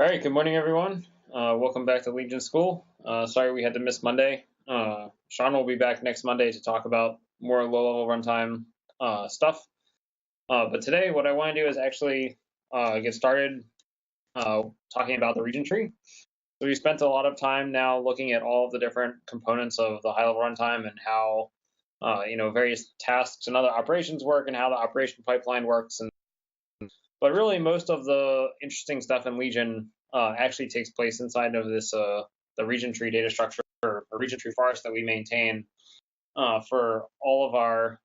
All right, good morning, everyone. Welcome back to Legion School. Sorry we had to miss Monday. Sean will be back next Monday to talk about more low-level runtime stuff. But today, what I want to do is actually get started talking about the region tree. So we spent a lot of time now looking at all of the different components of the high-level runtime and how various tasks and other operations work and how the operation pipeline works. But really, most of the interesting stuff in Legion actually takes place inside of this the region tree data structure or region tree forest that we maintain for all of our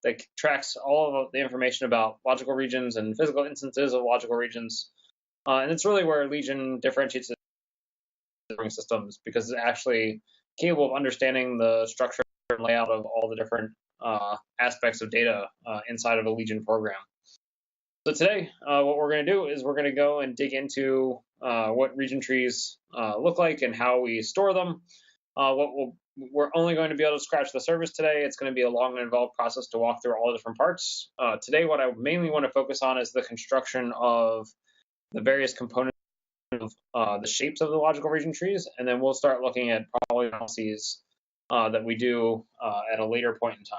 that tracks all of the information about logical regions and physical instances of logical regions. And it's really where Legion differentiates its systems because it's actually capable of understanding the structure and layout of all the different aspects of data inside of a Legion program. So today, what we're going to do is we're going to go and dig into what region trees look like and how we store them. We're only going to be able to scratch the surface today. It's going to be a long and involved process to walk through all the different parts. Today, what I mainly want to focus on is the construction of the various components of the shapes of the logical region trees, and then we'll start looking at probably analyses that we do at a later point in time.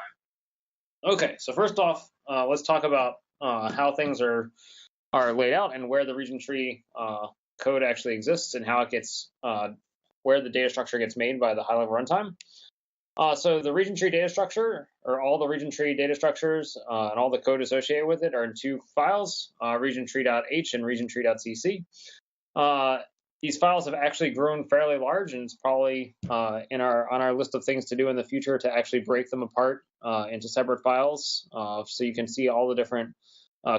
Okay, so first off, let's talk about how things are laid out and where the region tree code actually exists and how it gets where the data structure gets made by the high-level runtime. So the region tree data structure, or all the region tree data structures and all the code associated with it, are in two files: regiontree.h and regiontree.cc. These files have actually grown fairly large, and it's probably on our list of things to do in the future to actually break them apart into separate files, so you can see all the different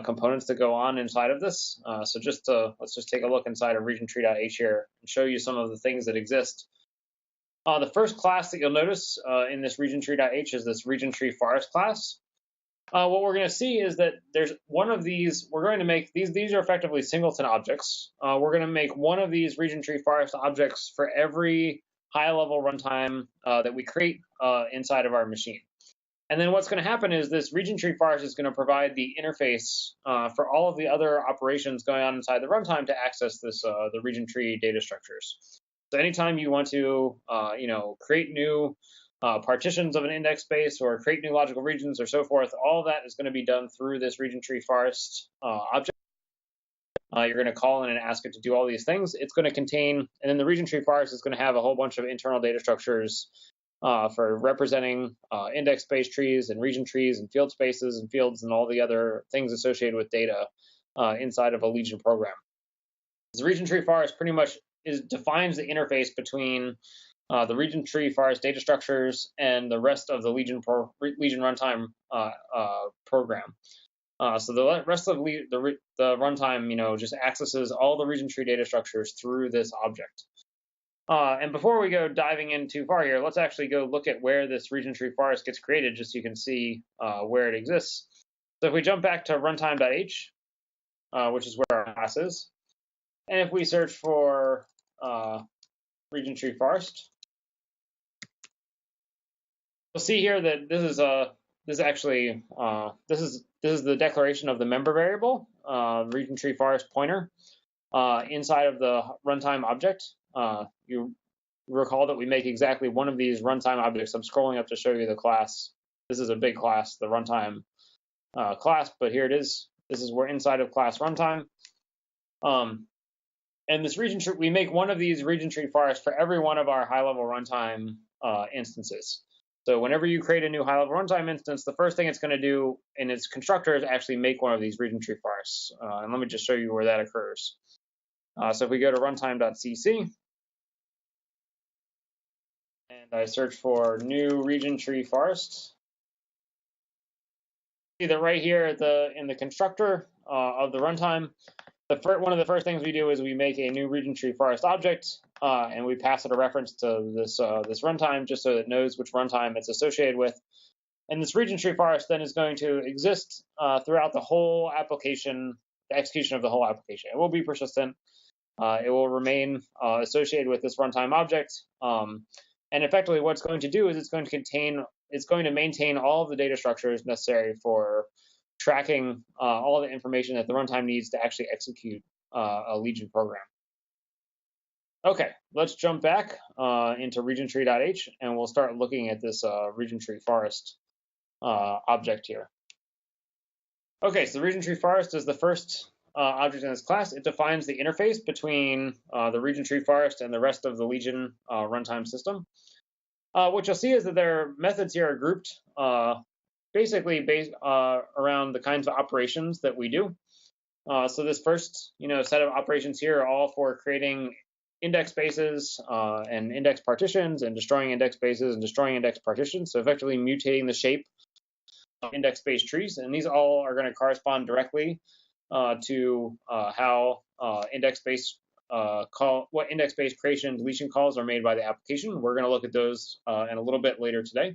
components that go on inside of this. So let's just take a look inside of regiontree.h here and show you some of the things that exist. The first class that you'll notice in this regiontree.h is this region tree forest class. What we're going to see is that there's one of these. We're going to make these are effectively singleton objects. We're going to make one of these region tree forest objects for every high-level runtime that we create inside of our machine. And then what's going to happen is this region tree forest is going to provide the interface for all of the other operations going on inside the runtime to access this the region tree data structures. So anytime you want to create new partitions of an index space or create new logical regions or so forth, all of that is going to be done through this region tree forest object. You're going to call in and ask it to do all these things. It's going to contain, and then the region tree forest is going to have a whole bunch of internal data structures for representing index space trees and region trees and field spaces and fields and all the other things associated with data inside of a Legion program. The region tree forest pretty much defines the interface between the region tree forest data structures and the rest of the Legion runtime program. So the rest of the runtime, just accesses all the region tree data structures through this object. And before we go diving in too far here, let's actually go look at where this region tree forest gets created, just so you can see where it exists. So if we jump back to runtime.h, which is where our class is, and if we search for region tree forest, you'll see here that this is the declaration of the member variable, region tree forest pointer, inside of the runtime object. You recall that we make exactly one of these runtime objects. I'm scrolling up to show you the class. This is a big class, the runtime class, but here it is. This is where inside of class runtime. And this region tree, we make one of these region tree forests for every one of our high-level runtime instances. So whenever you create a new high-level runtime instance, the first thing it's going to do in its constructor is actually make one of these region tree forests. And let me just show you where that occurs. So if we go to runtime.cc, and I search for new region tree forest, see that right here in the constructor of the runtime, one of the first things we do is we make a new region tree forest object, and we pass it a reference to this runtime just so it knows which runtime it's associated with. And this region tree forest then is going to exist throughout the whole application, the execution of the whole application. It will be persistent. It will remain associated with this runtime object. And effectively what it's going to do is it's going to maintain all of the data structures necessary for tracking all the information that the runtime needs to actually execute a Legion program. Okay, let's jump back into regiontree.h, and we'll start looking at this region tree forest object here. Okay, so the region tree forest is the first object in this class. It defines the interface between the region tree forest and the rest of the Legion runtime system. What you'll see is that their methods here are grouped basically based around the kinds of operations that we do. So this first, set of operations here are all for creating index spaces and index partitions, and destroying index spaces and destroying index partitions. So effectively mutating the shape of index space trees, and these all are going to correspond directly to how index space what index space creation and deletion calls are made by the application. We're going to look at those in a little bit later today.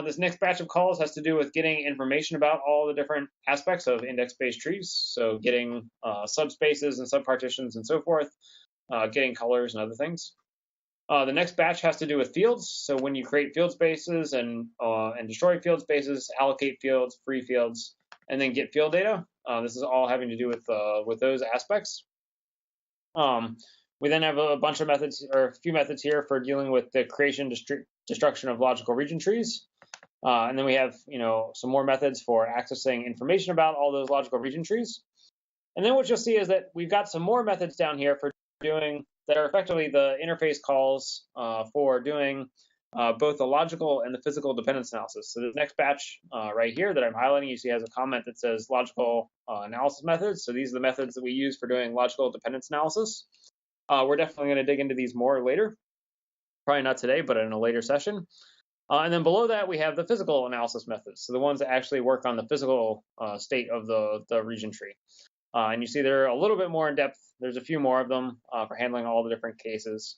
This next batch of calls has to do with getting information about all the different aspects of index-based trees. So getting subspaces and subpartitions and so forth, getting colors and other things. The next batch has to do with fields. So when you create field spaces and destroy field spaces, allocate fields, free fields, and then get field data. This is all having to do with those aspects. We then have a bunch of methods, or a few methods here for dealing with the creation, destruction of logical region trees. And then we have, some more methods for accessing information about all those logical region trees. And then what you'll see is that we've got some more methods down here for doing that are effectively the interface calls for doing both the logical and the physical dependence analysis. So the next batch right here that I'm highlighting, you see has a comment that says logical analysis methods. So these are the methods that we use for doing logical dependence analysis. We're definitely going to dig into these more later. Probably not today, but in a later session. And then below that, we have the physical analysis methods. So the ones that actually work on the physical state of the region tree. And you see they're a little bit more in depth. There's a few more of them for handling all the different cases.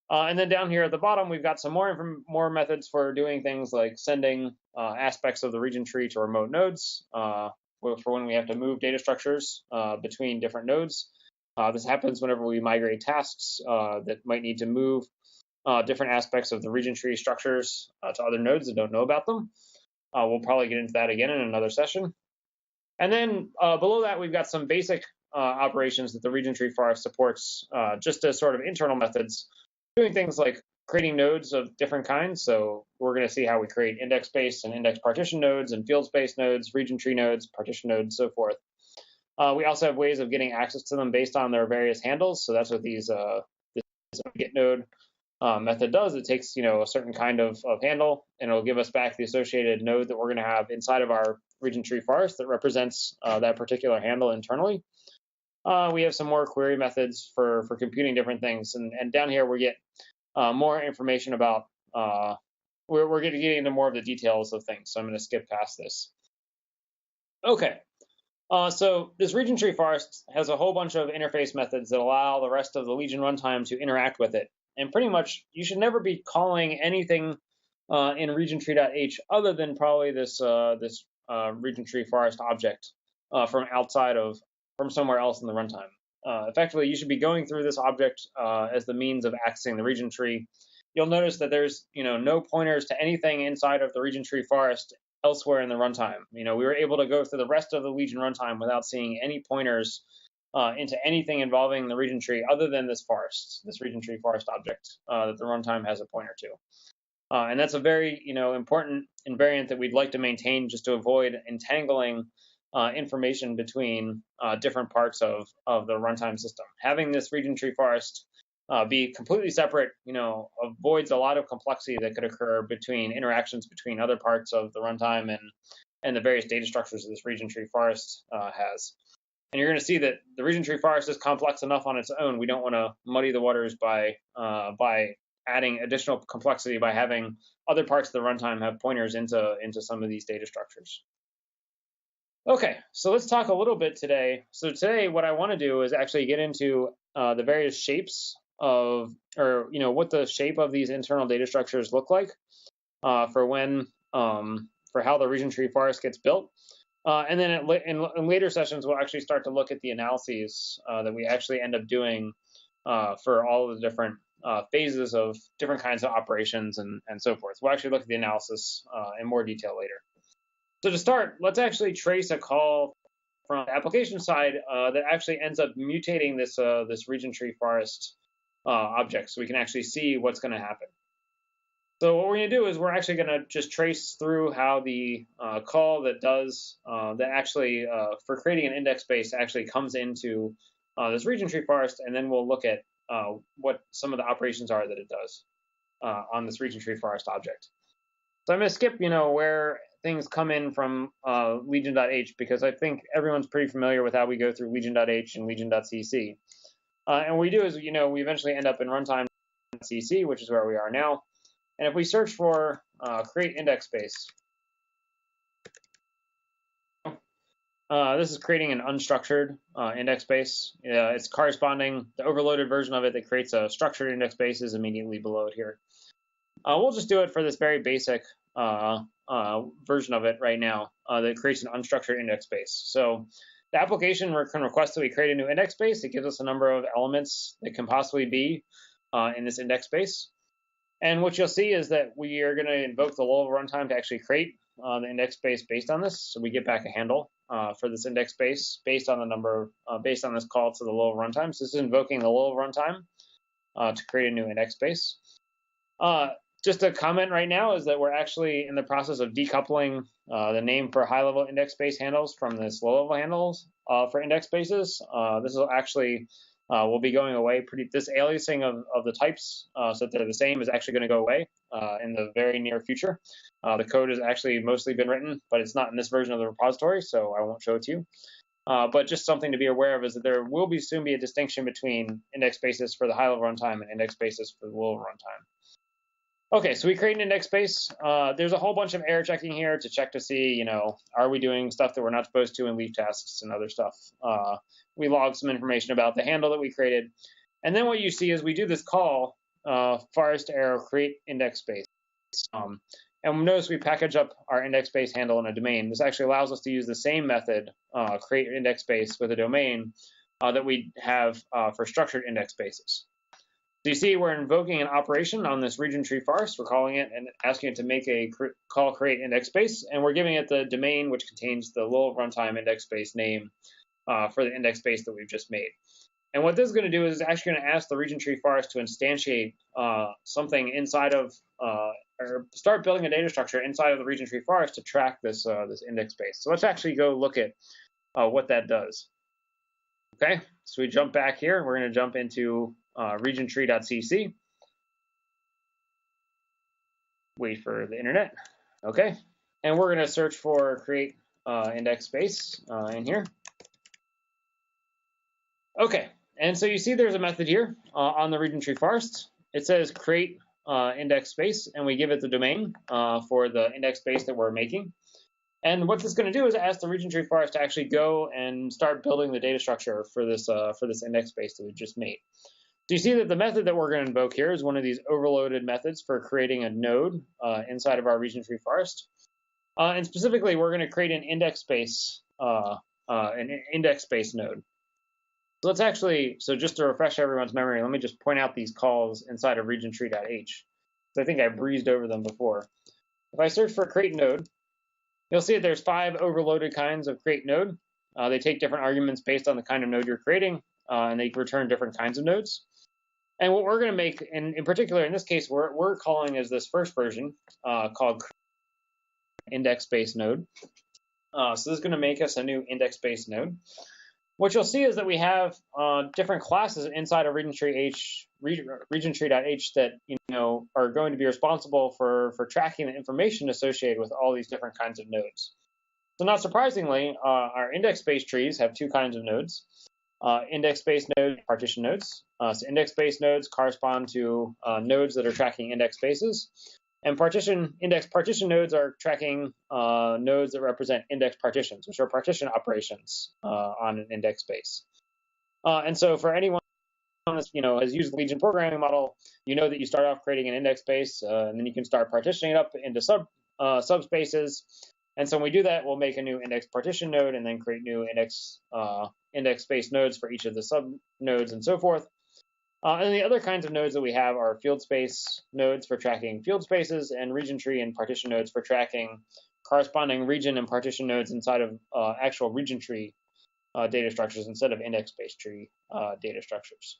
And then down here at the bottom, we've got some more methods for doing things like sending aspects of the region tree to remote nodes for when we have to move data structures between different nodes. This happens whenever we migrate tasks that might need to move different aspects of the region tree structures to other nodes that don't know about them. We'll probably get into that again in another session. And then below that, we've got some basic operations that the region tree forest supports just as sort of internal methods, doing things like creating nodes of different kinds. So we're going to see how we create index space and index partition nodes and field space nodes, region tree nodes, partition nodes, so forth. We also have ways of getting access to them based on their various handles. So that's what this get node method does. It takes a certain kind of handle, and it'll give us back the associated node that we're going to have inside of our region tree forest that represents that particular handle internally. We have some more query methods for computing different things, and down here we get more information about we're going to get into more of the details of things. So I'm going to skip past this. Okay. So this region tree forest has a whole bunch of interface methods that allow the rest of the Legion runtime to interact with it. And pretty much, you should never be calling anything in regiontree.h other than probably this region tree forest object from somewhere else in the runtime. Effectively, you should be going through this object as the means of accessing the region tree. You'll notice that there's no pointers to anything inside of the region tree forest elsewhere in the runtime. We were able to go through the rest of the Legion runtime without seeing any pointers into anything involving the region tree other than this region tree forest object that the runtime has a pointer to. And that's a very important invariant that we'd like to maintain just to avoid entangling information between different parts of the runtime system. Having this region tree forest be completely separate, avoids a lot of complexity that could occur between interactions between other parts of the runtime and the various data structures that this region tree forest has. And you're going to see that the region tree forest is complex enough on its own. We don't want to muddy the waters by adding additional complexity by having other parts of the runtime have pointers into some of these data structures. Okay, so let's talk a little bit today. So today, what I want to do is actually get into the various shapes of, what the shape of these internal data structures look like for how the region tree forest gets built. And then in later sessions, we'll actually start to look at the analyses that we actually end up doing for all of the different phases of different kinds of operations and so forth. We'll actually look at the analysis in more detail later. So to start, let's actually trace a call from the application side that actually ends up mutating this region tree forest object, so we can actually see what's going to happen. So what we're going to do is we're actually going to just trace through how the call that does that actually for creating an index space actually comes into this region tree forest, and then we'll look at what some of the operations are that it does on this region tree forest object. So I'm going to skip, where things come in from legion.h, because I think everyone's pretty familiar with how we go through legion.h and legion.cc. And what we do is, we eventually end up in runtime.cc, which is where we are now. And if we search for create index space, this is creating an unstructured index space. It's corresponding, the overloaded version of it that creates a structured index space is immediately below it here. We'll just do it for this very basic version of it right now that creates an unstructured index space. So the application can request that we create a new index space. It gives us a number of elements that can possibly be in this index space. And what you'll see is that we are going to invoke the low-level runtime to actually create the index space based on this. So we get back a handle for this index space based on the number, based on this call to the low-level runtime. So this is invoking the low-level runtime to create a new index space. Just a comment right now is that we're actually in the process of decoupling the name for high-level index space handles from this low-level handles for index spaces. This will actually will be going away. This aliasing of the types so that they're the same is actually going to go away in the very near future. The code has actually mostly been written, but it's not in this version of the repository, so I won't show it to you. But just something to be aware of is that there will soon be a distinction between index spaces for the high-level runtime and index spaces for the low-level runtime. Okay, so we create an index space. There's a whole bunch of error checking here to check to see, are we doing stuff that we're not supposed to in leaf tasks and other stuff. We log some information about the handle that we created. And then what you see is we do this call, forest arrow create index space. And notice we package up our index space handle in a domain. This actually allows us to use the same method, create index space with a domain that we have for structured index spaces. So you see we're invoking an operation on this region tree forest. We're calling it and asking it to make a call create index space, and we're giving it the domain which contains the low runtime index space name for the index space that we've just made. And what this is going to do is it's actually going to ask the region tree forest to instantiate something inside of, or start building a data structure inside of the region tree forest to track this this index space. So let's actually go look at what that does. Okay, so we jump back here. We're going to jump into regiontree.cc. Wait for the internet. Okay, and we're going to search for create index space in here. Okay, and so you see there's a method here on the region tree forest. It says create index space, and we give it the domain for the index space that we're making. And what this is going to do is ask the region tree forest to actually go and start building the data structure for this index space that we just made. So you see that the method that we're going to invoke here is one of these overloaded methods for creating a node inside of our region tree forest. And specifically, we're going to create an index space node. So let's actually, so just to refresh everyone's memory, let me just point out these calls inside of regiontree.h. So I think I breezed over them before. If I search for create node, you'll see that there's 5 overloaded kinds of create node. They take different arguments based on the kind of node you're creating, and they return different kinds of nodes. And what we're going to make, in particular, in this case, we're calling is this first version called index space node. So this is going to make us a new index space node. What you'll see is that we have different classes inside of regiontree.h that are going to be responsible for tracking the information associated with all these different kinds of nodes. So not surprisingly, our index space trees have 2 kinds of nodes. Index space nodes, partition nodes. So index space nodes correspond to nodes that are tracking index spaces. And index partition nodes are tracking nodes that represent index partitions, which are partition operations on an index space. And so for anyone that has used the Legion programming model, you know that you start off creating an index space, and then you can start partitioning it up into subspaces. And so when we do that, we'll make a new index partition node and then create new index space nodes for each of the sub nodes and so forth. And the other kinds of nodes that we have are field space nodes for tracking field spaces, and region tree and partition nodes for tracking corresponding region and partition nodes inside of actual region tree data structures instead of index space tree data structures.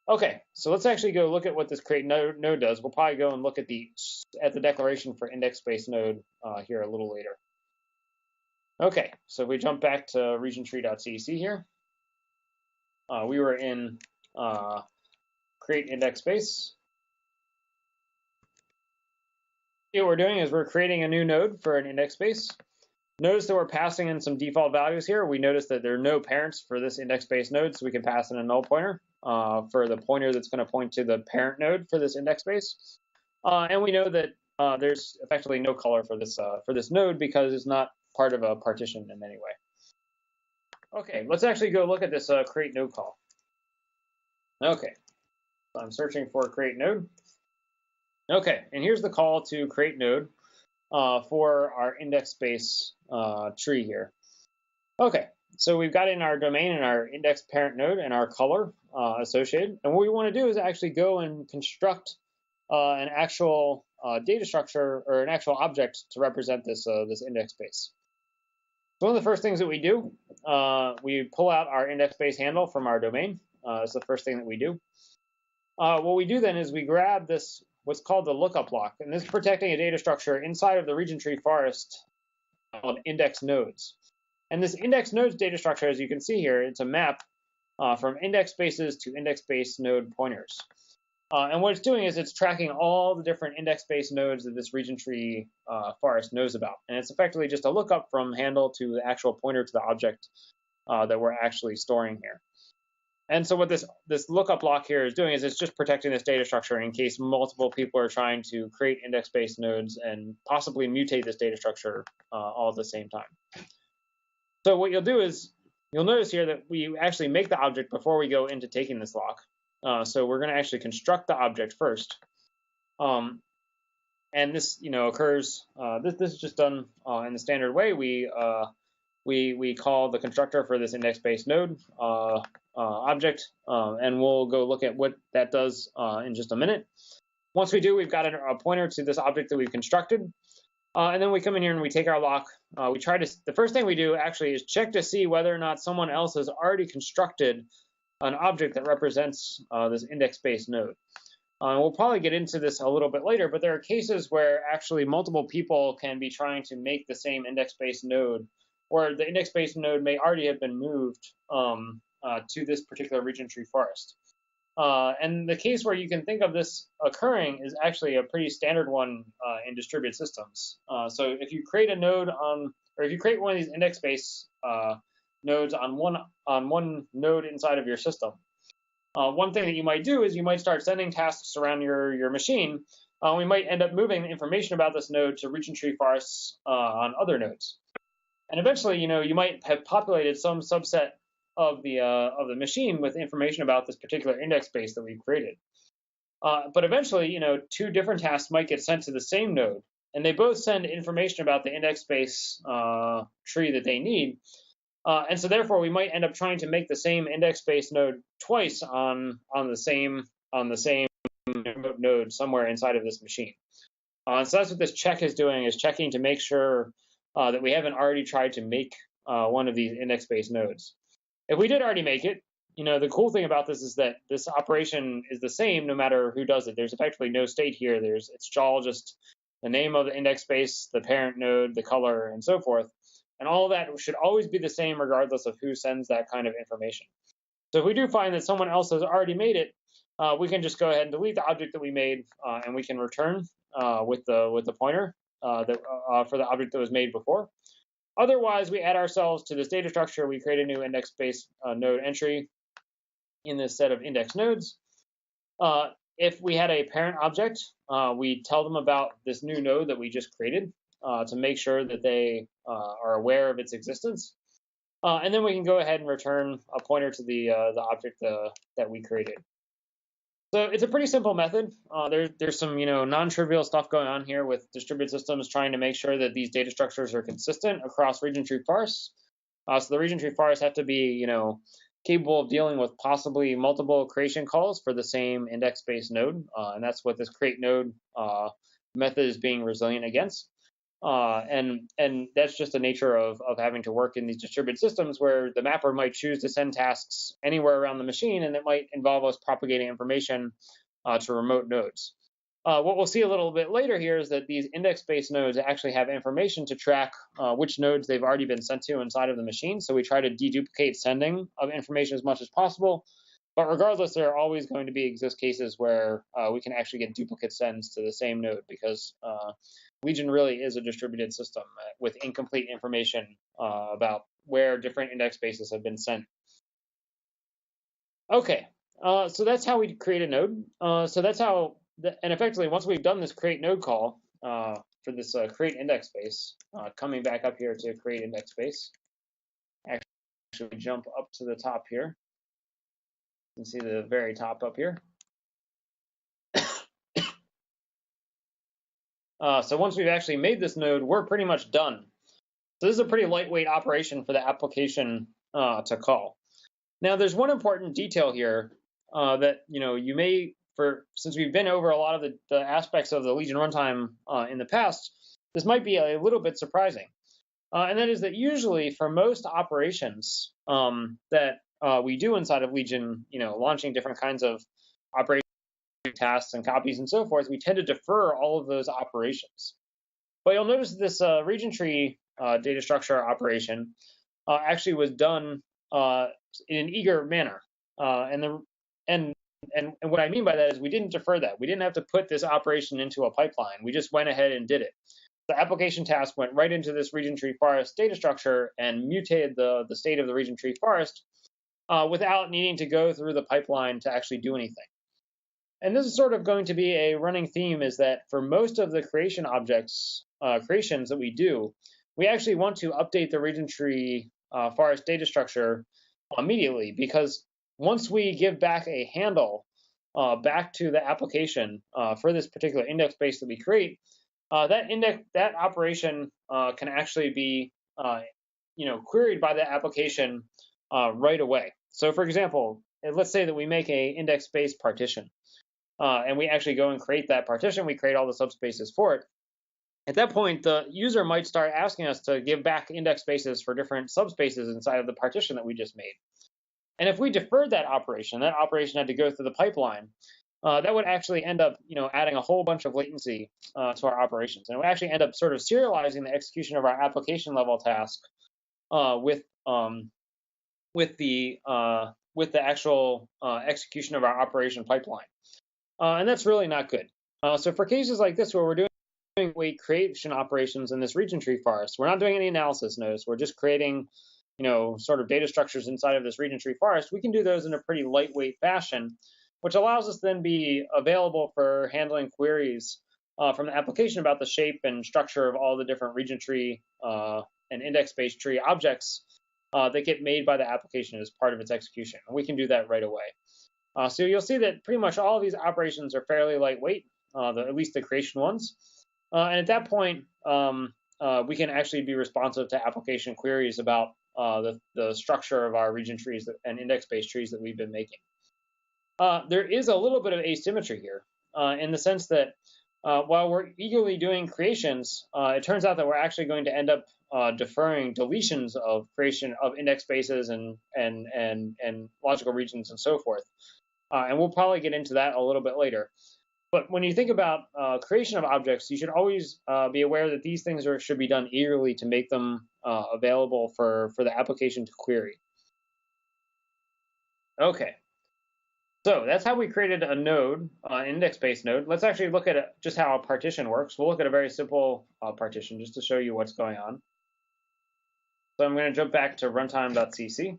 Okay, so let's actually go look at what this create node does. We'll probably go and look at the declaration for index space node here a little later. Okay, so if we jump back to regiontree.cc here, we were in create index space. What we're doing is we're creating a new node for an index space. Notice that we're passing in some default values here. We notice that there are no parents for this index space node, so we can pass in a null pointer for the pointer that's going to point to the parent node for this index space. And we know that there's effectively no color for this node because it's not part of a partition in any way. Okay, let's actually go look at this create node call. Okay, so I'm searching for create node. Okay, and here's the call to create node for our index space tree here. Okay, so we've got in our domain and our index parent node and our color associated. And what we want to do is actually go and construct an actual data structure or an actual object to represent this index space. So one of the first things that we do, we pull out our index space handle from our domain. That's the first thing that we do. What we do then is we grab this, what's called the lookup block, and this is protecting a data structure inside of the region tree forest called index nodes. And this index nodes data structure, as you can see here, it's a map from index spaces to index space node pointers. And what it's doing is it's tracking all the different index space nodes that this region tree forest knows about. And it's effectively just a lookup from handle to the actual pointer to the object that we're actually storing here. And so what this lookup block here is doing is it's just protecting this data structure in case multiple people are trying to create index space nodes and possibly mutate this data structure all at the same time. So what you'll do is you'll notice here that we actually make the object before we go into taking this lock. So we're going to actually construct the object first. And this, occurs. This is just done in the standard way. We call the constructor for this index space node object, and we'll go look at what that does in just a minute. Once we do, we've got a pointer to this object that we've constructed. And then we come in here and we take our lock. The first thing we do actually is check to see whether or not someone else has already constructed an object that represents this index space node. We'll probably get into this a little bit later, but there are cases where actually multiple people can be trying to make the same index space node, or the index space node may already have been moved to this particular region tree forest. And the case where you can think of this occurring is actually a pretty standard one in distributed systems. So if you create a node or if you create one of these index space nodes on one node inside of your system, one thing that you might do is you might start sending tasks around your machine. We might end up moving information about this node to region tree forests on other nodes. And eventually, you might have populated some subset of the machine with information about this particular index space that we've created. But eventually, two different tasks might get sent to the same node, and they both send information about the index space tree that they need. And so therefore, we might end up trying to make the same index space node twice on the same node somewhere inside of this machine. So that's what this check is doing, is checking to make sure that we haven't already tried to make one of these index space nodes. If we did already make it, the cool thing about this is that this operation is the same no matter who does it. There's effectively no state here. It's all just the name of the index space, the parent node, the color, and so forth. And all of that should always be the same regardless of who sends that kind of information. So if we do find that someone else has already made it, we can just go ahead and delete the object that we made, and we can return with the pointer for the object that was made before. Otherwise, we add ourselves to this data structure. We create a new index space node entry in this set of index nodes. If we had a parent object, we tell them about this new node that we just created to make sure that they are aware of its existence. And then we can go ahead and return a pointer to the object that we created. So it's a pretty simple method. There's some non-trivial stuff going on here with distributed systems trying to make sure that these data structures are consistent across region tree forests. So the region tree forests have to be capable of dealing with possibly multiple creation calls for the same index space node, and that's what this create node method is being resilient against. And that's just the nature of having to work in these distributed systems where the mapper might choose to send tasks anywhere around the machine, and it might involve us propagating information to remote nodes. What we'll see a little bit later here is that these index-based nodes actually have information to track which nodes they've already been sent to inside of the machine. So we try to deduplicate sending of information as much as possible. But regardless, there are always going to exist cases where we can actually get duplicate sends to the same node, because Legion really is a distributed system with incomplete information about where different index bases have been sent. Okay, so that's how we create a node. So that's how, and effectively, once we've done this create node call for this create index space, coming back up here to create index space, actually jump up to the top here. You can see the very top up here. So once we've actually made this node, we're pretty much done. So this is a pretty lightweight operation for the application to call. Now, there's one important detail here that you may, since we've been over a lot of the aspects of the Legion runtime in the past, this might be a little bit surprising. And that is that usually for most operations that we do inside of Legion, launching different kinds of operations, tasks and copies and so forth, we tend to defer all of those operations. But you'll notice this region tree data structure operation actually was done in an eager manner. And what I mean by that is we didn't defer that. We didn't have to put this operation into a pipeline. We just went ahead and did it. The application task went right into this region tree forest data structure and mutated the state of the region tree forest without needing to go through the pipeline to actually do anything. And this is sort of going to be a running theme, is that for most of the creation objects, creations that we do, we actually want to update the region tree forest data structure immediately, because once we give back a handle back to the application for this particular index base that we create, that operation can actually be queried by the application right away. So for example, let's say that we make a index space partition. And we actually go and create that partition. We create all the subspaces for it. At that point, the user might start asking us to give back index spaces for different subspaces inside of the partition that we just made. And if we deferred that operation had to go through the pipeline, that would actually end up, adding a whole bunch of latency to our operations, and it would actually end up sort of serializing the execution of our application level task with the actual execution of our operation pipeline. And that's really not good. So for cases like this where we're doing creation operations in this region tree forest, we're not doing any analysis. Notice we're just creating, sort of data structures inside of this region tree forest. We can do those in a pretty lightweight fashion, which allows us to then be available for handling queries from the application about the shape and structure of all the different region tree and index-based tree objects that get made by the application as part of its execution. And we can do that right away. So you'll see that pretty much all of these operations are fairly lightweight, at least the creation ones. And at that point, we can actually be responsive to application queries about the structure of our region trees and index-based trees that we've been making. There is a little bit of asymmetry here in the sense that while we're eagerly doing creations, it turns out that we're actually going to end up deferring deletions of creation of index spaces and logical regions and so forth. And we'll probably get into that a little bit later. But when you think about creation of objects, you should always be aware that these things should be done eagerly to make them available for the application to query. Okay, so that's how we created a node, an index-based node. Let's actually look at just how a partition works. We'll look at a very simple partition just to show you what's going on. So I'm going to jump back to runtime.cc.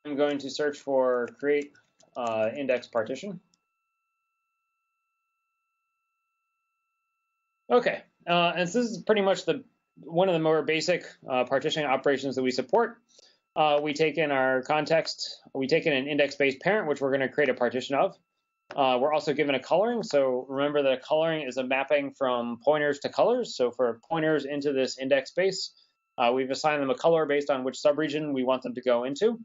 I'm going to search for create index partition. Okay, and so this is pretty much one of the more basic partitioning operations that we support. We take in our context, we take in an index-based parent, which we're going to create a partition of. We're also given a coloring. So remember that a coloring is a mapping from pointers to colors. So for pointers into this index space, we've assigned them a color based on which subregion we want them to go into.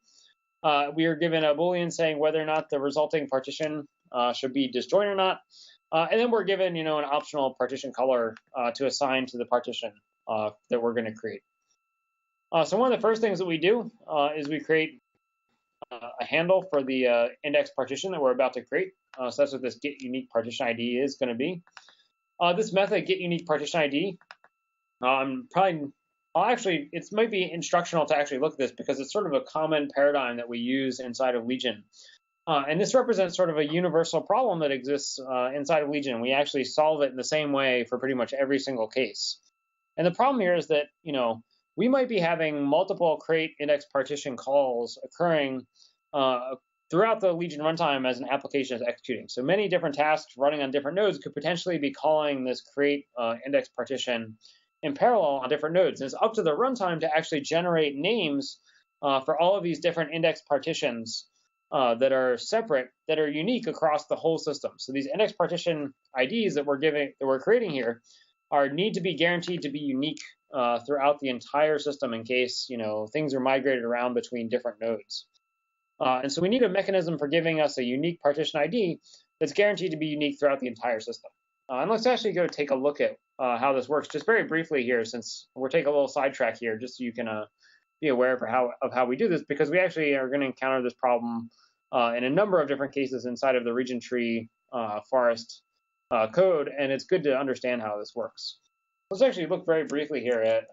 We are given a Boolean saying whether or not the resulting partition should be disjoint or not. And then we're given, an optional partition color to assign to the partition that we're going to create. So one of the first things that we do is we create a handle for the index partition that we're about to create. So that's what this get unique partition ID is going to be. This method, get unique partition ID, actually, it might be instructional to actually look at this because it's sort of a common paradigm that we use inside of Legion. And this represents sort of a universal problem that exists inside of Legion. We actually solve it in the same way for pretty much every single case. And the problem here is that, we might be having multiple create index partition calls occurring throughout the Legion runtime as an application is executing. So many different tasks running on different nodes could potentially be calling this create index partition in parallel on different nodes. And it's up to the runtime to actually generate names for all of these different index partitions that are separate, that are unique across the whole system. So these index partition IDs that we're creating here need to be guaranteed to be unique throughout the entire system in case things are migrated around between different nodes. And so we need a mechanism for giving us a unique partition ID that's guaranteed to be unique throughout the entire system. And let's actually go take a look at how this works just very briefly here, since we're taking a little sidetrack here, just so you can be aware of how we do this, because we actually are going to encounter this problem in a number of different cases inside of the region tree forest code, and it's good to understand how this works. Let's actually look very briefly here at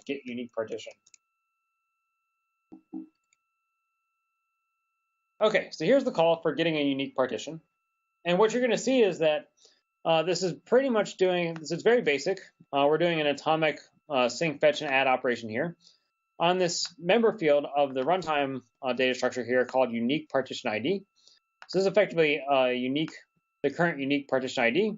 get unique partition. Okay, so here's the call for getting a unique partition. And what you're going to see is that this is pretty much this is very basic. We're doing an atomic sync, fetch, and add operation here on this member field of the runtime data structure here called unique partition ID. So this is effectively the current unique partition ID.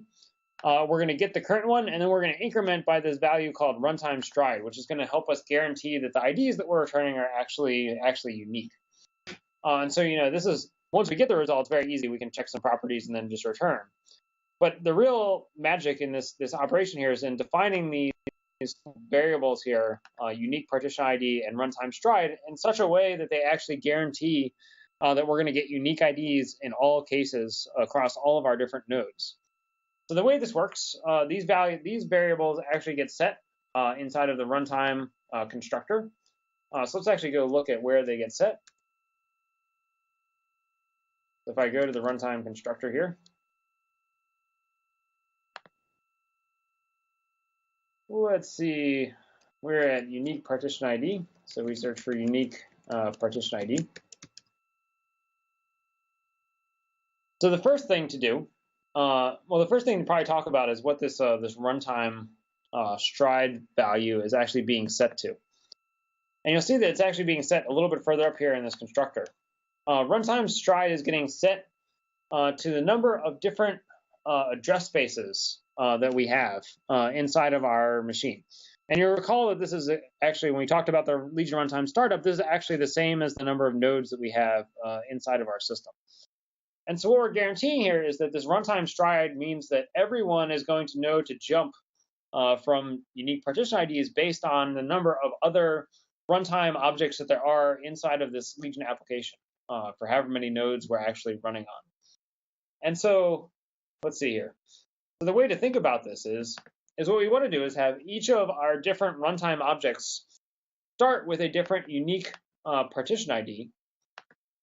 We're going to get the current one, and then we're going to increment by this value called runtime stride, which is going to help us guarantee that the IDs that we're returning are actually unique. And so, this is, once we get the result, it's very easy. We can check some properties and then just return. But the real magic in this operation here is in defining these variables here, unique partition ID and runtime stride, in such a way that they actually guarantee that we're going to get unique IDs in all cases across all of our different nodes. So the way this works, these variables actually get set inside of the runtime constructor. So let's actually go look at where they get set. So if I go to the runtime constructor here, let's see, we're at unique partition ID. So we search for unique partition ID. So the first thing to do, the first thing to probably talk about is what this runtime stride value is actually being set to. And you'll see that it's actually being set a little bit further up here in this constructor. Runtime stride is getting set to the number of different address spaces that we have inside of our machine. And you'll recall that this is actually, when we talked about the Legion runtime startup, this is actually the same as the number of nodes that we have inside of our system. And so what we're guaranteeing here is that this runtime stride means that everyone is going to know to jump from unique partition IDs based on the number of other runtime objects that there are inside of this Legion application for however many nodes we're actually running on. And so let's see here. So the way to think about this is what we want to do is have each of our different runtime objects start with a different unique partition ID,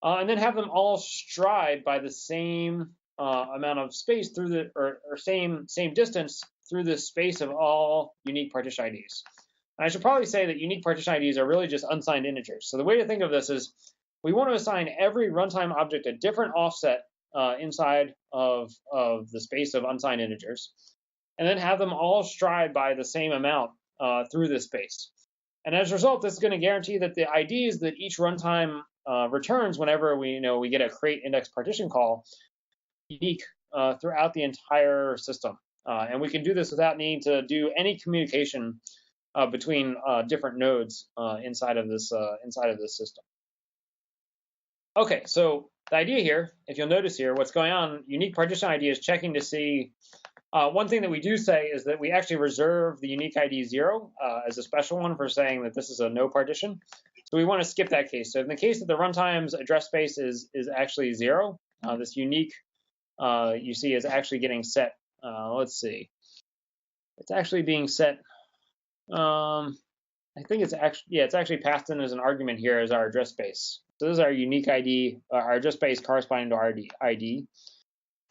and then have them all stride by the same amount of space through the, or same distance through the space of all unique partition IDs. And I should probably say that unique partition IDs are really just unsigned integers. So the way to think of this is we want to assign every runtime object a different offset inside of the space of unsigned integers, and then have them all stride by the same amount through this space. And as a result, this is going to guarantee that the IDs that each runtime returns whenever we get a create index partition call unique throughout the entire system. And we can do this without needing to do any communication between different nodes inside of this system. Okay, so the idea here, if you'll notice here, what's going on, unique partition ID is checking to see, one thing that we do say is that we actually reserve the unique ID 0 as a special one for saying that this is a no partition. So we want to skip that case. So in the case that the runtime's address space is actually 0, this unique you see is actually getting set Let's see. It's actually being set. I think it's actually passed in as an argument here as our address space. So this is our unique ID, our address space corresponding to our ID.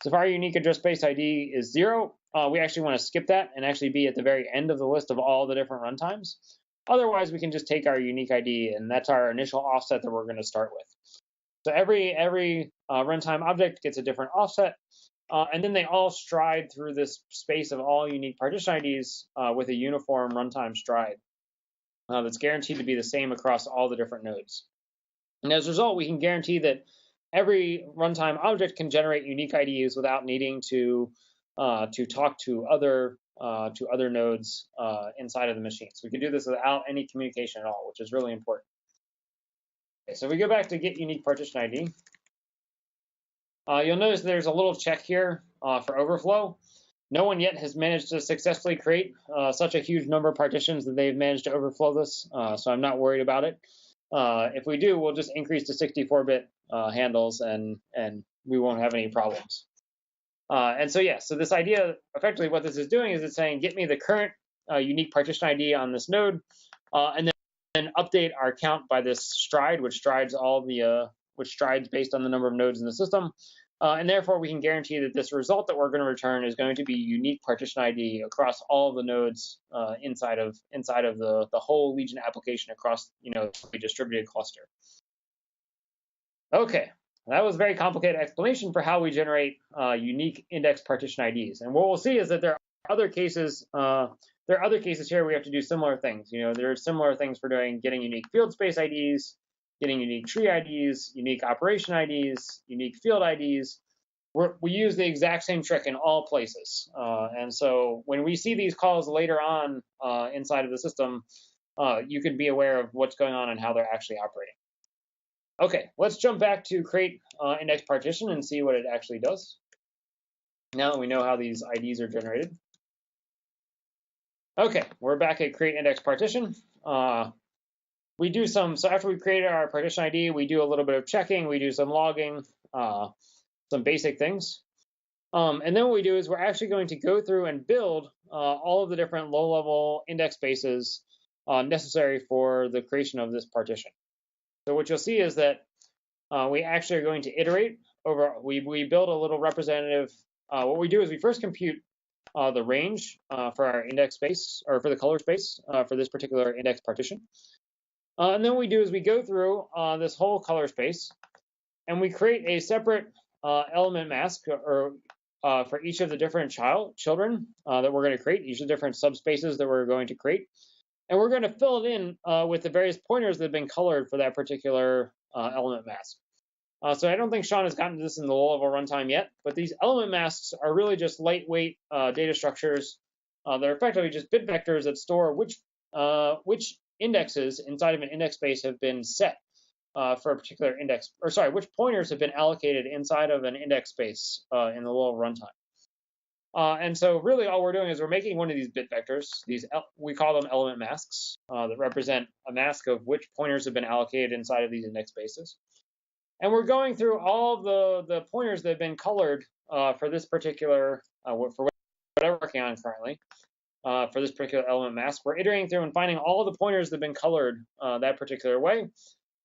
So if our unique address space ID is 0, we actually want to skip that and actually be at the very end of the list of all the different runtimes. Otherwise, we can just take our unique ID, and that's our initial offset that we're going to start with. So every runtime object gets a different offset, and then they all stride through this space of all unique partition IDs with a uniform runtime stride that's guaranteed to be the same across all the different nodes. And as a result, we can guarantee that every runtime object can generate unique IDs without needing to talk to other nodes inside of the machine. So we can do this without any communication at all, which is really important. Okay, so we go back to get unique partition ID. You'll notice there's a little check here for overflow. No one yet has managed to successfully create such a huge number of partitions that they've managed to overflow this, so I'm not worried about it. If we do, we'll just increase to 64-bit handles, and we won't have any problems. And so yeah, so this idea, effectively what this is doing is it's saying, get me the current unique partition ID on this node, and then update our count by this stride, which strides based on the number of nodes in the system. And therefore, we can guarantee that this result that we're going to return is going to be unique partition ID across all the nodes inside of the whole Legion application across a distributed cluster. Okay, that was a very complicated explanation for how we generate unique index partition IDs. And what we'll see is that there are other cases. There are other cases here we have to do similar things. There are similar things for getting unique field space IDs, getting unique tree IDs, unique operation IDs, unique field IDs. We use the exact same trick in all places. And so when we see these calls later on inside of the system, you can be aware of what's going on and how they're actually operating. Okay, let's jump back to create index partition and see what it actually does. Now that we know how these IDs are generated. Okay, we're back at create index partition. So after we created our partition ID, we do a little bit of checking, we do some logging, some basic things. And then what we do is we're actually going to go through and build all of the different low-level index spaces necessary for the creation of this partition. So what you'll see is that we actually are going to iterate over, we build a little representative. What we do is we first compute the range for our index space, or for the color space for this particular index partition. And then what we do is we go through this whole color space, and we create a separate element mask for each of the different children that we're going to create, each of the different subspaces that we're going to create. And we're going to fill it in with the various pointers that have been colored for that particular element mask. So I don't think Sean has gotten to this in the low-level runtime yet, but these element masks are really just lightweight data structures. They're effectively just bit vectors that store which indexes inside of an index space have been set for a particular index, which pointers have been allocated inside of an index space in the low runtime. And so really all we're doing is we're making one of these bit vectors. We call them element masks that represent a mask of which pointers have been allocated inside of these index spaces. And we're going through all of the pointers that have been colored for this particular, for what I'm working on currently. For this particular element mask, we're iterating through and finding all the pointers that have been colored that particular way,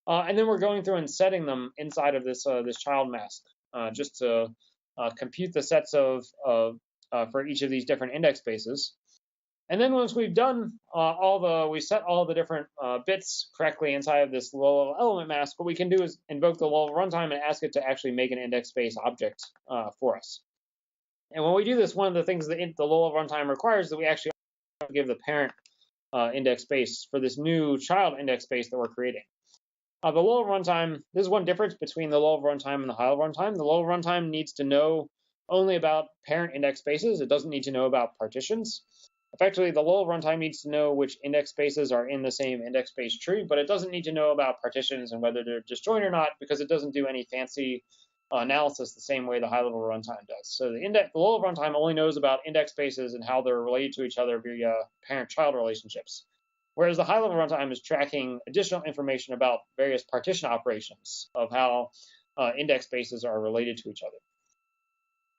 and then we're going through and setting them inside of this child mask just to compute the sets for each of these different index spaces. And then once we've done we set all the different bits correctly inside of this low-level element mask, what we can do is invoke the low-level runtime and ask it to actually make an index space object for us. And when we do this, one of the things that the low-level runtime requires is that we actually give the parent index space for this new child index space that we're creating. The low-level runtime, this is one difference between the low-level runtime and the high-level runtime. The low-level runtime needs to know only about parent index spaces. It doesn't need to know about partitions. Effectively, the low-level runtime needs to know which index spaces are in the same index space tree, but it doesn't need to know about partitions and whether they're disjoint or not, because it doesn't do any fancy analysis the same way the high-level runtime does. So the low-level runtime only knows about index spaces and how they're related to each other via parent-child relationships, whereas the high-level runtime is tracking additional information about various partition operations of how index spaces are related to each other.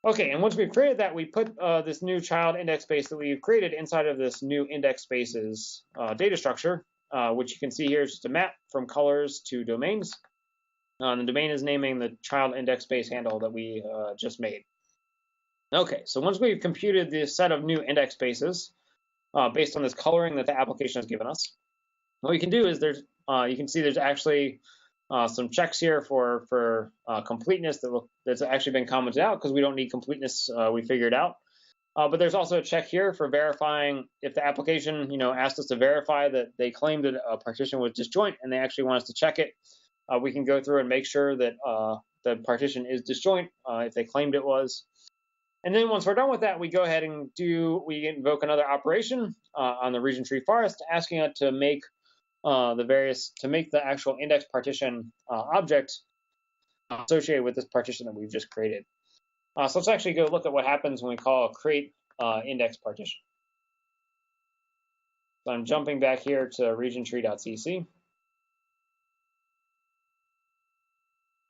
Okay, and once we've created that, we put this new child index space that we've created inside of this new index spaces data structure, which you can see here is just a map from colors to domains. The domain is naming the child index space handle that we just made. Okay, so once we've computed this set of new index spaces based on this coloring that the application has given us, what we can do is you can see there's actually some checks here for completeness that's actually been commented out because we don't need completeness. We figured out. But there's also a check here for verifying if the application, asked us to verify that they claimed that a partition was disjoint and they actually want us to check it. We can go through and make sure that the partition is disjoint if they claimed it was. And then once we're done with that, we go ahead and we invoke another operation on the region tree forest, asking it to make the actual index partition object associated with this partition that we've just created. So let's actually go look at what happens when we call create index partition. So I'm jumping back here to regiontree.cc.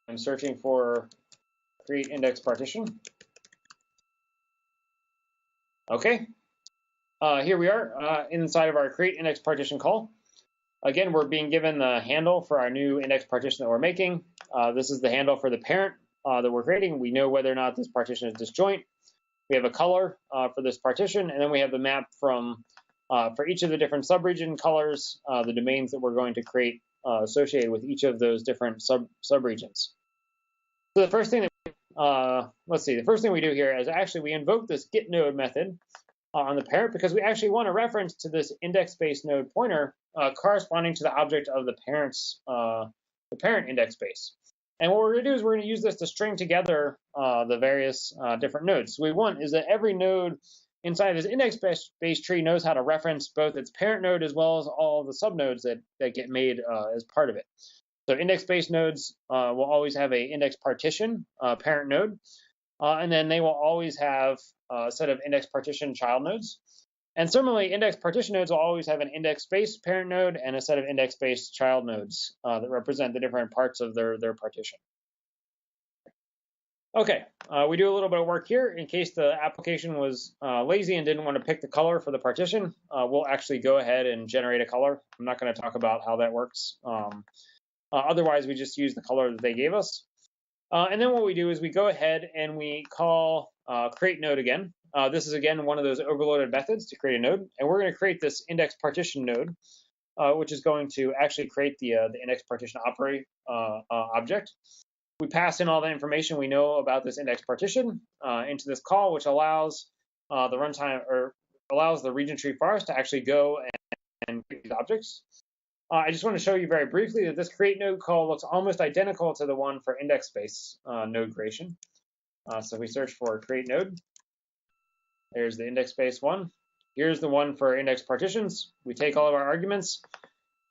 I'm searching for create index partition. Okay, here we are inside of our create index partition call. Again, we're being given the handle for our new index partition that we're making. This is the handle for the parent that we're creating. We know whether or not this partition is disjoint. We have a color for this partition, and then we have the map for each of the different subregion colors, the domains that we're going to create associated with each of those different subregions. So the first thing the first thing we do here is actually we invoke this get node method on the parent because we actually want a reference to this index space node pointer corresponding to the object of the parent index space. And what we're going to do is we're going to use this to string together the various different nodes. So what we want is that every node inside this index space tree knows how to reference both its parent node as well as all the subnodes that get made as part of it. So index space nodes will always have an index partition parent node, and then they will always have a set of index partition child nodes. And similarly, index partition nodes will always have an index space parent node and a set of index space child nodes that represent the different parts of their partition. Okay, we do a little bit of work here. In case the application was lazy and didn't want to pick the color for the partition, we'll actually go ahead and generate a color. I'm not going to talk about how that works. Otherwise, we just use the color that they gave us. And then what we do is we go ahead and we call create node again. This is, again, one of those overloaded methods to create a node. And we're going to create this index partition node, which is going to actually create the index partition object. We pass in all the information we know about this index partition into this call, which allows the runtime or allows the region tree forest to actually go and create these objects. I just want to show you very briefly that this create node call looks almost identical to the one for index space node creation. So we search for create node. There's the index space one. Here's the one for index partitions. We take all of our arguments.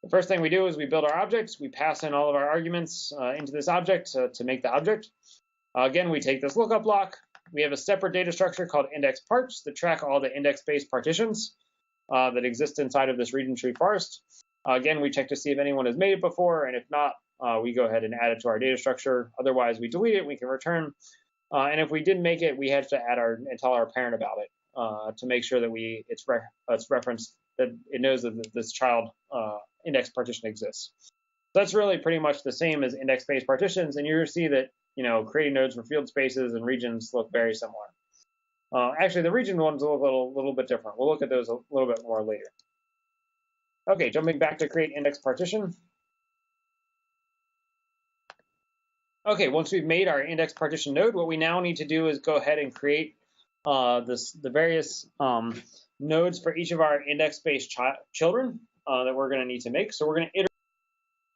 The first thing we do is we build our objects. We pass in all of our arguments into this object to make the object. Again, we take this lookup block. We have a separate data structure called index parts that track all the index space partitions that exist inside of this region tree forest. Again, we check to see if anyone has made it before, and if not, we go ahead and add it to our data structure. Otherwise, we delete it, we can return. And if we didn't make it, we have to add and tell our parent about it to make sure that it's referenced, that it knows that this child index partition exists. So that's really pretty much the same as index space partitions, and you'll see that creating nodes for field spaces and regions look very similar. Actually, the region ones look a little bit different. We'll look at those a little bit more later. Okay, jumping back to create index partition. Okay, once we've made our index partition node, what we now need to do is go ahead and create the various nodes for each of our index space children that we're going to need to make. So we're going to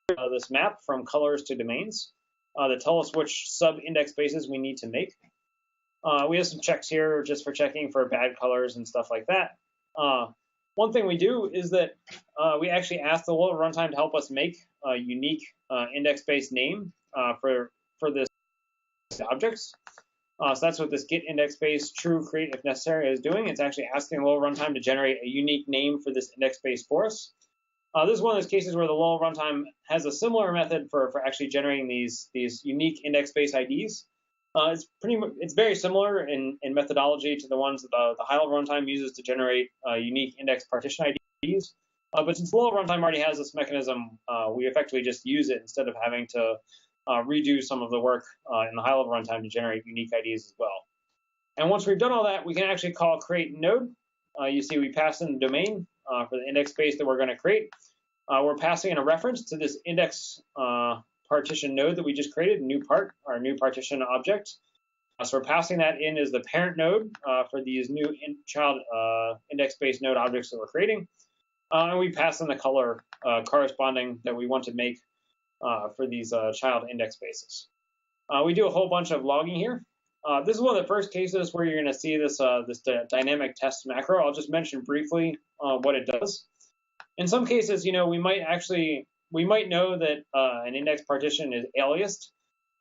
iterate this map from colors to domains that tell us which sub-index spaces we need to make. We have some checks here just for checking for bad colors and stuff like that. One thing we do is that we actually ask the little runtime to help us make a unique index space name for this objects. So that's what this get index space true create if necessary is doing. It's actually asking the little runtime to generate a unique name for this index space for us. This is one of those cases where the little runtime has a similar method for actually generating these unique index space IDs. It's very similar in methodology to the ones that the high-level runtime uses to generate unique index partition IDs. But since low-level runtime already has this mechanism, we effectively just use it instead of having to redo some of the work in the high-level runtime to generate unique IDs as well. And once we've done all that, we can actually call create node. You see we pass in the domain for the index space that we're going to create. We're passing in a reference to this index partition node that we just created, new part, our new partition object. So we're passing that in as the parent node for these new child index-based node objects that we're creating. And we pass in the color corresponding that we want to make for these child index spaces. We do a whole bunch of logging here. This is one of the first cases where you're going to see this, this dynamic test macro. I'll just mention briefly what it does. In some cases, we might know that an index partition is aliased,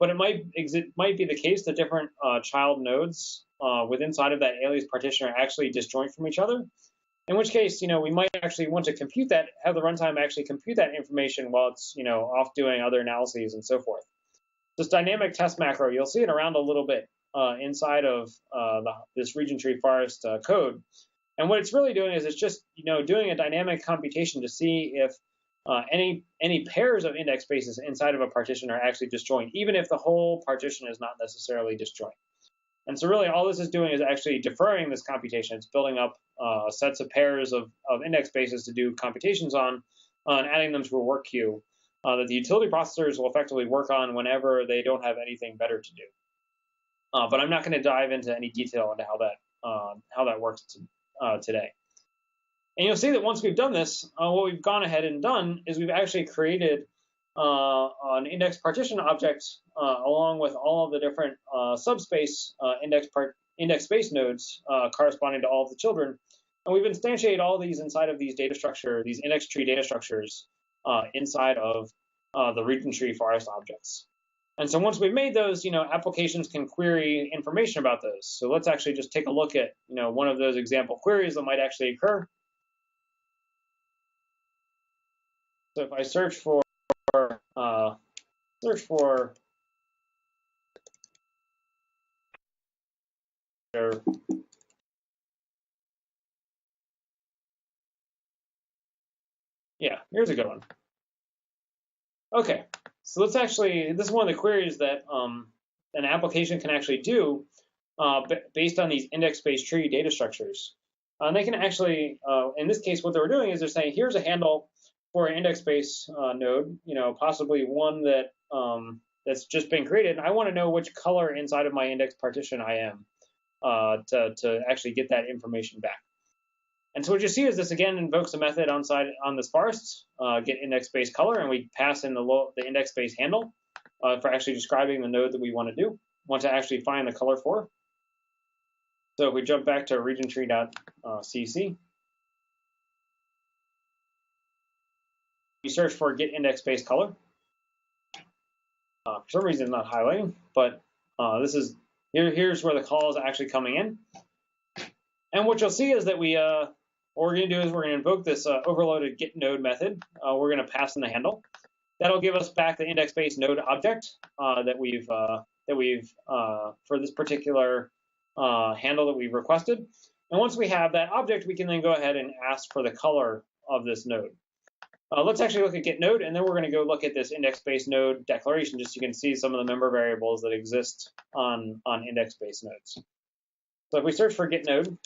but it might be the case that different child nodes inside of that alias partition are actually disjoint from each other. In which case, we might actually want to compute that, have the runtime actually compute that information while it's, off doing other analyses and so forth. This dynamic test macro, you'll see it around a little bit inside of this region tree forest code. And what it's really doing is it's just, doing a dynamic computation to see if any pairs of index spaces inside of a partition are actually disjoint, even if the whole partition is not necessarily disjoint. And so really all this is doing is actually deferring this computation. It's building up sets of pairs of index spaces to do computations on and adding them to a work queue that the utility processors will effectively work on whenever they don't have anything better to do. But I'm not going to dive into any detail into how that works today. And you'll see that once we've done this, what we've gone ahead and done is we've actually created an index partition object along with all of the different subspace index space nodes corresponding to all of the children. And we've instantiated all these inside of these data structure, these index tree data structures inside of the region tree forest objects. And so once we've made those, applications can query information about those. So let's actually just take a look at, one of those example queries that might actually occur. So if I search for yeah, here's a good one. Okay, so let's actually, this is one of the queries that an application can actually do based on these index-based tree data structures. And they can actually, in this case, what they're doing is they're saying, here's a handle for an index-based node, possibly one that that's just been created. And I want to know which color inside of my index partition I am to actually get that information back. And so what you see is this again invokes a method on this forest, get index-based color, and we pass in the index-based handle for actually describing the node that we want to actually find the color for. So if we jump back to regiontree.cc, we search for get index-based color. For some reason, it's not highlighting, but this is here's where the call is actually coming in. And what you'll see is that what we're going to do is we're going to invoke this overloaded get node method. We're going to pass in the handle. That'll give us back the index-based node object that we've for this particular handle that we've requested. And once we have that object, we can then go ahead and ask for the color of this node. Let's actually look at get node, and then we're going to go look at this index-based node declaration, just so you can see some of the member variables that exist on index-based nodes. So if we search for get node,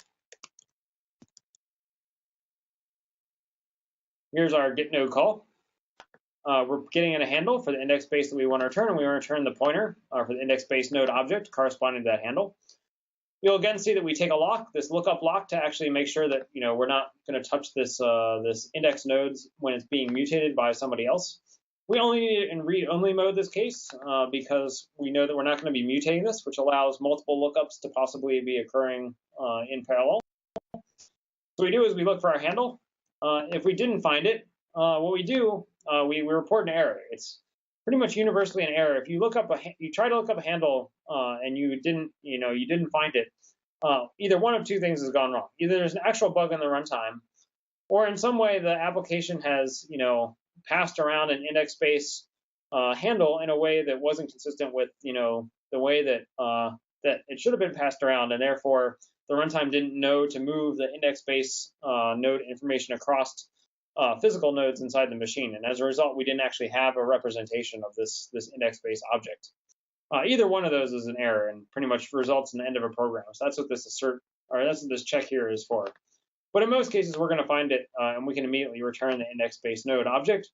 here's our get node call. We're getting in a handle for the index space that we want to return, and we want to return the pointer for the index-based node object corresponding to that handle. You'll again see that we take a lock, this lookup lock, to actually make sure that we're not going to touch this this index nodes when it's being mutated by somebody else. We only need it in read-only mode this case because we know that we're not going to be mutating this, which allows multiple lookups to possibly be occurring in parallel. So what we do is we look for our handle. If we didn't find it, what we do, we report an error. It's pretty much universally an error. If you try to look up a handle and you didn't find it, either one of two things has gone wrong. Either there's an actual bug in the runtime, or in some way the application has passed around an index space handle in a way that wasn't consistent with the way that that it should have been passed around, and therefore the runtime didn't know to move the index space node information across physical nodes inside the machine. And as a result, we didn't actually have a representation of this index space object. Either one of those is an error and pretty much results in the end of a program. So that's what this that's what this check here is for. But in most cases, we're going to find it, and we can immediately return the index space node object.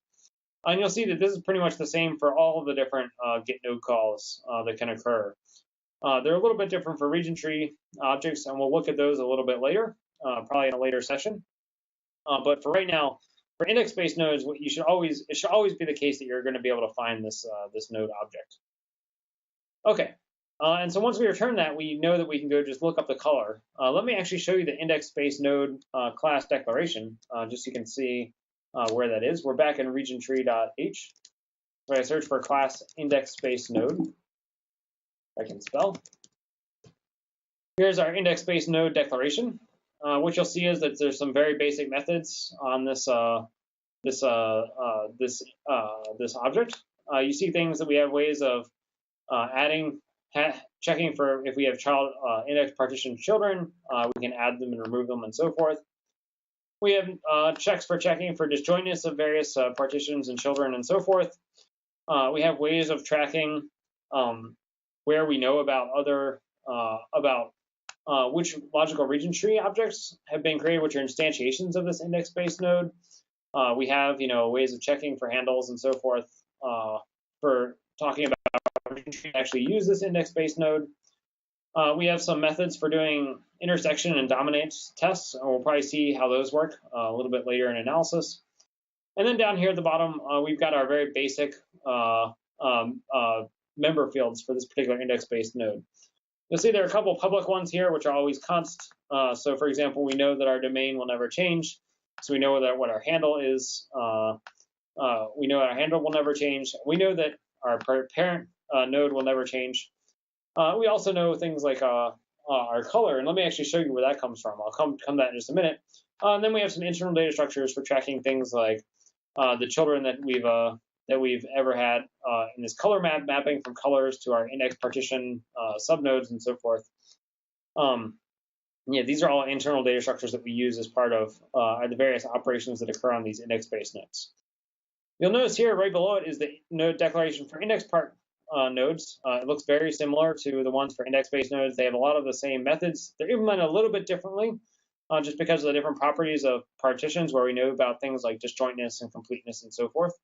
And you'll see that this is pretty much the same for all of the different get node calls that can occur. They're a little bit different for region tree objects, and we'll look at those a little bit later, probably in a later session. But for right now, for index space nodes, it should always be the case that you're going to be able to find this node object. Okay, and so once we return that, we know that we can go just look up the color. Let me actually show you the index space node class declaration, just so you can see where that is. We're back in region tree.h, where I search for class index space node. I can spell. Here's our index space node declaration. What you'll see is that there's some very basic methods on this object. You see things that we have ways of adding, checking for if we have child index partition children, we can add them and remove them and so forth. We have checks for checking for disjointness of various partitions and children and so forth. We have ways of tracking where we know about other which logical region tree objects have been created, which are instantiations of this index space node. We have ways of checking for handles and so forth for talking about region tree actually use this index space node. We have some methods for doing intersection and dominance tests, and we'll probably see how those work a little bit later in analysis. And then down here at the bottom, we've got our very basic member fields for this particular index-based node. You'll see there are a couple public ones here, which are always const. So for example, we know that our domain will never change. So we know that what our handle is. We know our handle will never change. We know that our parent node will never change. We also know things like our color, and let me actually show you where that comes from. I'll come to that in just a minute. And then we have some internal data structures for tracking things like the children that we've ever had in this color mapping from colors to our index partition subnodes and so forth. Yeah, these are all internal data structures that we use as part of the various operations that occur on these index-based nodes. You'll notice here right below it is the node declaration for index part nodes. It looks very similar to the ones for index-based nodes. They have a lot of the same methods. They're implemented a little bit differently just because of the different properties of partitions where we know about things like disjointness and completeness and so forth.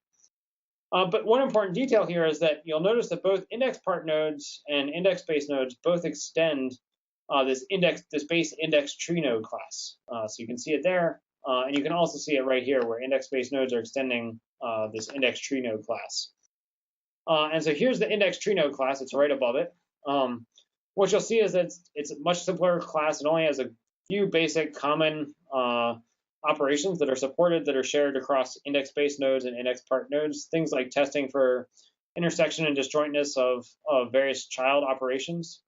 But one important detail here is that you'll notice that both index part nodes and index-based nodes both extend this base index tree node class. So you can see it there, and you can also see it right here where index-based nodes are extending this index tree node class. And so here's the index tree node class. It's right above it. What you'll see is that it's a much simpler class. It only has a few basic common operations that are supported that are shared across index-based nodes and index part nodes. Things like testing for intersection and disjointness of various child operations.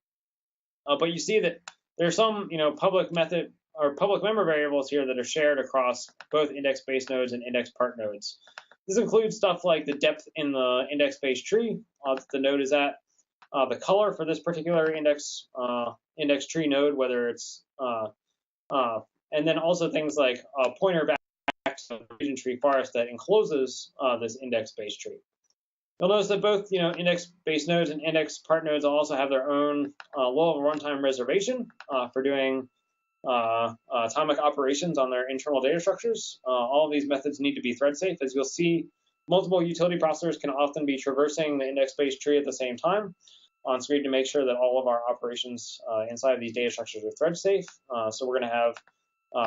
But you see that there's some public method or public member variables here that are shared across both index-based nodes and index part nodes. This includes stuff like the depth in the index-based tree that the node is at, the color for this particular index tree node, whether it's and then also things like a pointer back to the region tree forest that encloses this index-based tree. You'll notice that both index-based nodes and index part nodes also have their own low-level runtime reservation for doing atomic operations on their internal data structures. All of these methods need to be thread safe. As you'll see, multiple utility processors can often be traversing the index-based tree at the same time. So we need to make sure that all of our operations inside of these data structures are thread safe. So we're going to have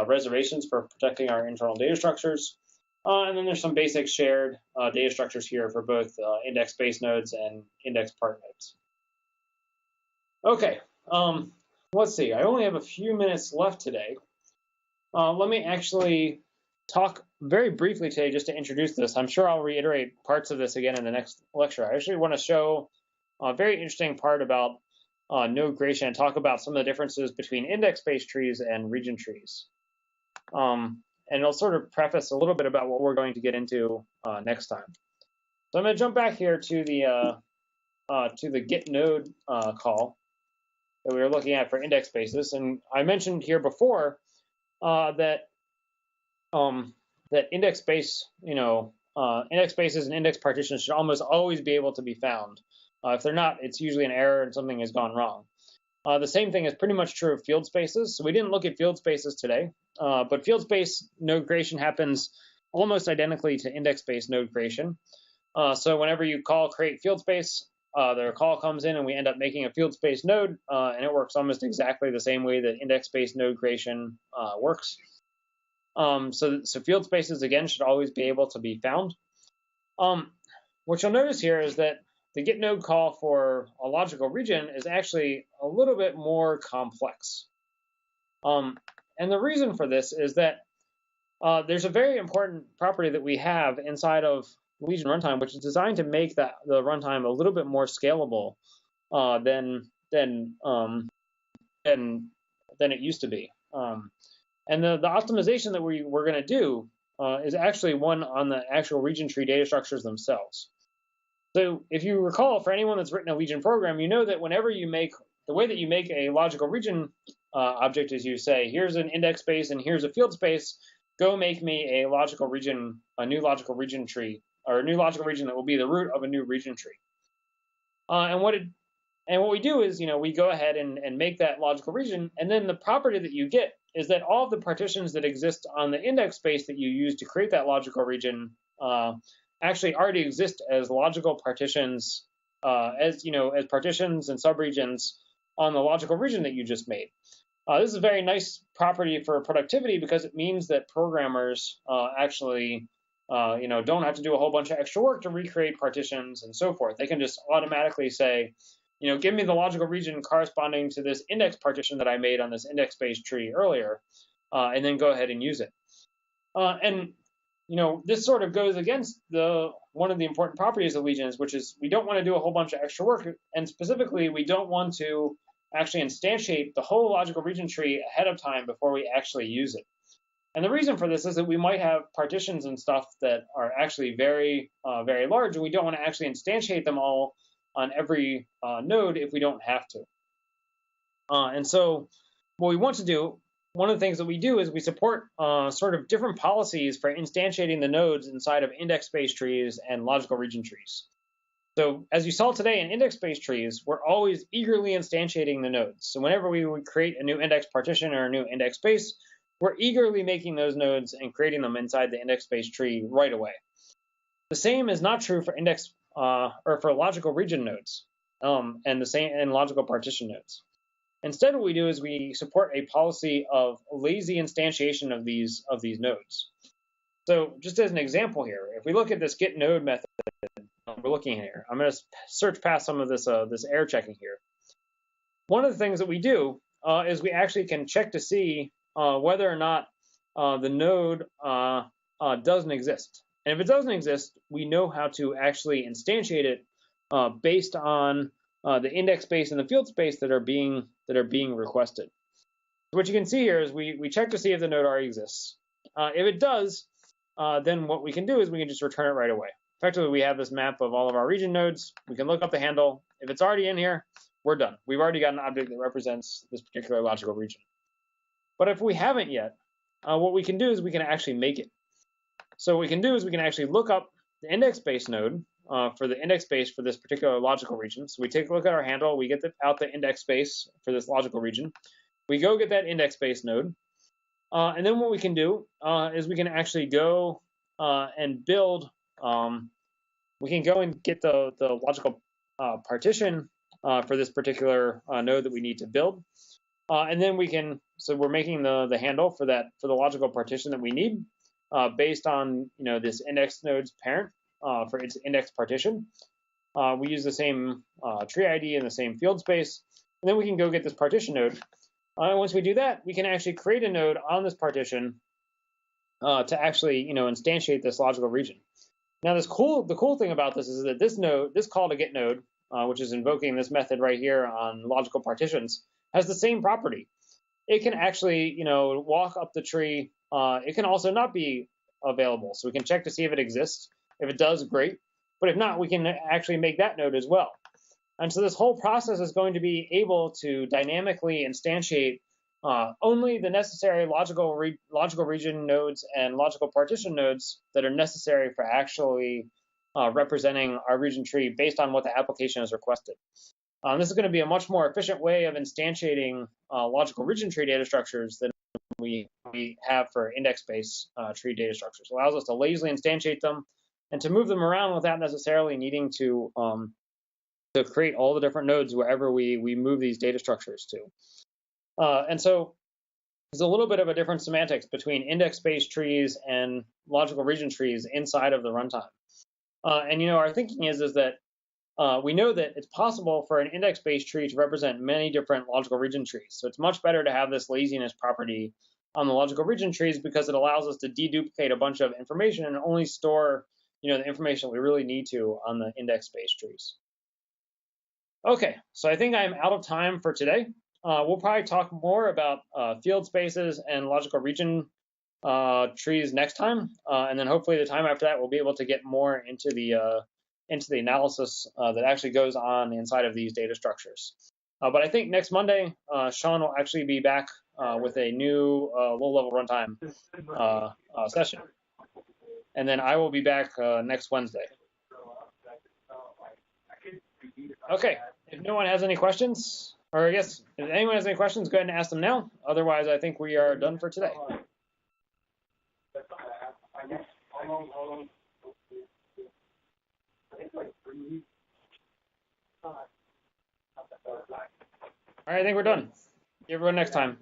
reservations for protecting our internal data structures. And then there's some basic shared data structures here for both index-based nodes and index part nodes. Okay, let's see. I only have a few minutes left today. Let me actually talk very briefly today just to introduce this. I'm sure I'll reiterate parts of this again in the next lecture. I actually want to show a very interesting part about node creation and talk about some of the differences between index-based trees and region trees. And it'll sort of preface a little bit about what we're going to get into next time. So I'm going to jump back here to the to the get node call that we were looking at for index spaces. And I mentioned here before that that index space, index spaces and index partitions should almost always be able to be found. If they're not, it's usually an error and something has gone wrong. The same thing is pretty much true of field spaces. So we didn't look at field spaces today, but field space node creation happens almost identically to index space node creation. So whenever you call create field space, the call comes in and we end up making a field space node, and it works almost exactly the same way that index space node creation works. So field spaces, again, should always be able to be found. What you'll notice here is that the get node call for a logical region is actually a little bit more complex. And the reason for this is that there's a very important property that we have inside of Legion runtime, which is designed to make the runtime a little bit more scalable than it used to be. And the optimization that we're going to do is actually one on the actual region tree data structures themselves. So if you recall, for anyone that's written a Legion program, you know that whenever you make, the way that you make a logical region object is you say, here's an index space and here's a field space, go make me a logical region, a new logical region tree, or a new logical region that will be the root of a new region tree. And what we do is, we go ahead and make that logical region, and then the property that you get is that all of the partitions that exist on the index space that you use to create that logical region actually already exist as logical partitions, as partitions and subregions on the logical region that you just made. This is a very nice property for productivity because it means that programmers actually don't have to do a whole bunch of extra work to recreate partitions and so forth. They can just automatically say, give me the logical region corresponding to this index partition that I made on this index space tree earlier, and then go ahead and use it. And this sort of goes against one of the important properties of Legions, which is we don't want to do a whole bunch of extra work, and specifically, we don't want to actually instantiate the whole logical region tree ahead of time before we actually use it. And the reason for this is that we might have partitions and stuff that are actually very, very large, and we don't want to actually instantiate them all on every node if we don't have to. And so what we want to do, one of the things that we do is we support sort of different policies for instantiating the nodes inside of index space trees and logical region trees. So as you saw today in index space trees, we're always eagerly instantiating the nodes. So whenever we would create a new index partition or a new index space, we're eagerly making those nodes and creating them inside the index space tree right away. The same is not true for index or for logical region nodes, and the same in logical partition nodes. Instead, what we do is we support a policy of lazy instantiation of these nodes. So just as an example here, if we look at this get node method we're looking at here, I'm going to search past some of this error checking here. One of the things that we do is we actually can check to see whether or not the node doesn't exist. And if it doesn't exist, we know how to actually instantiate it based on the index space and the field space that are being requested. So what you can see here is we check to see if the node already exists. If it does, then what we can do is we can just return it right away. Effectively, we have this map of all of our region nodes. We can look up the handle. If it's already in here, we're done. We've already got an object that represents this particular logical region. But if we haven't yet, what we can do is we can actually make it. So what we can do is we can actually look up the index space node for the index space for this particular logical region. So we take a look at our handle. We get out the index space for this logical region. We go get that index space node. And then what we can do is we can actually go and build. We can go and get the logical partition for this particular node that we need to build. And then we can, so we're making the handle for the logical partition that we need based on this index node's parent for its index partition. We use the same tree ID and the same field space, and then we can go get this partition node. Once we do that, we can actually create a node on this partition to actually instantiate this logical region. Now the cool thing about this is that this call to get node, which is invoking this method right here on logical partitions, has the same property. It can actually walk up the tree. It can also not be available, so we can check to see if it exists. If it does, great. But if not, we can actually make that node as well. And so this whole process is going to be able to dynamically instantiate only the necessary logical region nodes and logical partition nodes that are necessary for actually representing our region tree based on what the application has requested. This is going to be a much more efficient way of instantiating logical region tree data structures than we have for index-based tree data structures. It allows us to lazily instantiate them and to move them around without necessarily needing to create all the different nodes wherever we move these data structures to. And so there's a little bit of a different semantics between index-based trees and logical region trees inside of the runtime. And our thinking is that we know that it's possible for an index-based tree to represent many different logical region trees. So it's much better to have this laziness property on the logical region trees because it allows us to deduplicate a bunch of information and only store the information we really need to on the index-based trees. Okay, so I think I'm out of time for today. We'll probably talk more about field spaces and logical region trees next time, and then hopefully the time after that we'll be able to get more into the analysis that actually goes on inside of these data structures. But I think next Monday, Sean will actually be back with a new low-level runtime session, and then I will be back next Wednesday. Okay, if no one has any questions, or I guess if anyone has any questions, go ahead and ask them now. Otherwise, I think we are done for today. All right, I think we're done. See everyone next time.